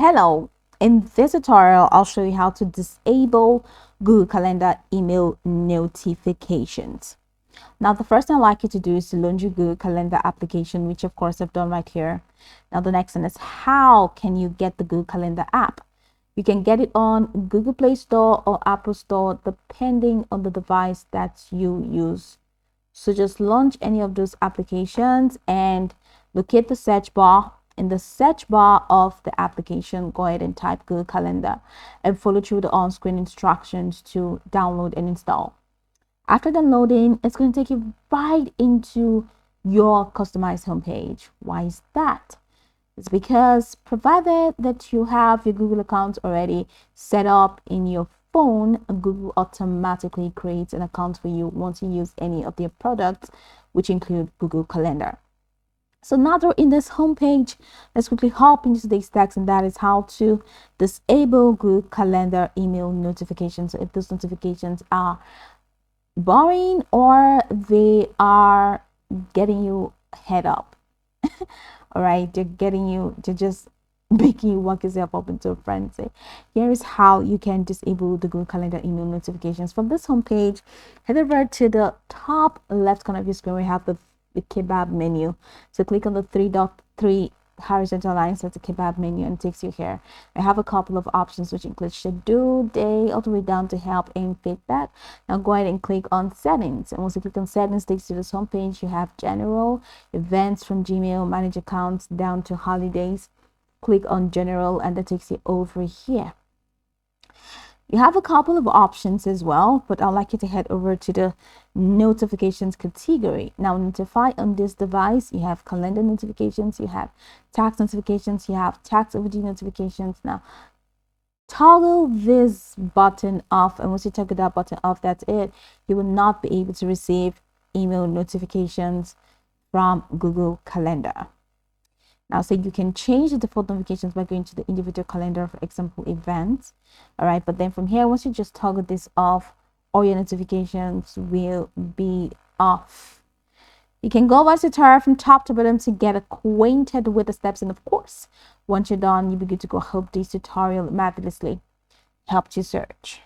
Hello, in this tutorial, I'll show you how to disable Google Calendar email notifications. Now, the first thing I'd like you to do is to launch your Google Calendar application, which of course I've done right here. Now, the next thing is how can you get the Google Calendar app? You can get it on Google Play Store or Apple Store, depending on the device that you use. So just launch any of those applications and locate the search bar. In the search bar of the application, go ahead and type Google Calendar and follow through the on-screen instructions to download and install. After downloading, it's going to take you right into your customized homepage. Why is that? It's because provided that you have your Google account already set up in your phone, Google automatically creates an account for you once you use any of their products, which include Google Calendar. So now that we're in this homepage, let's quickly hop into today's text, and that is how to disable Google Calendar email notifications. So if those notifications are boring or they are getting you head up, all right, they're just making you work yourself up into a frenzy. Here is how you can disable the Google Calendar email notifications. From this homepage, head over to the top left corner of your screen where you have the kebab menu. So click on the three horizontal lines. That's a kebab menu, and it takes you here. I have a couple of options which include schedule, day, all the way down to help and feedback. Now go ahead and click on settings, and once you click on settings, it takes you to this homepage. You have general, events from Gmail, manage accounts, down to holidays. Click on general, and that takes you over here. You have a couple of options as well, but I'd like you to head over to the notifications category. Now, notify on this device, you have calendar notifications, you have tax notifications, you have tax overdue notifications. Now, toggle this button off, and once you toggle that button off, that's it. You will not be able to receive email notifications from Google Calendar. Now, so you can change the default notifications by going to the individual calendar, for example, events. All right, but then from here, once you just toggle this off, all your notifications will be off. You can go over the tutorial from top to bottom to get acquainted with the steps, and of course, once you're done, you'll be good to go. I hope this tutorial marvelously helped you search.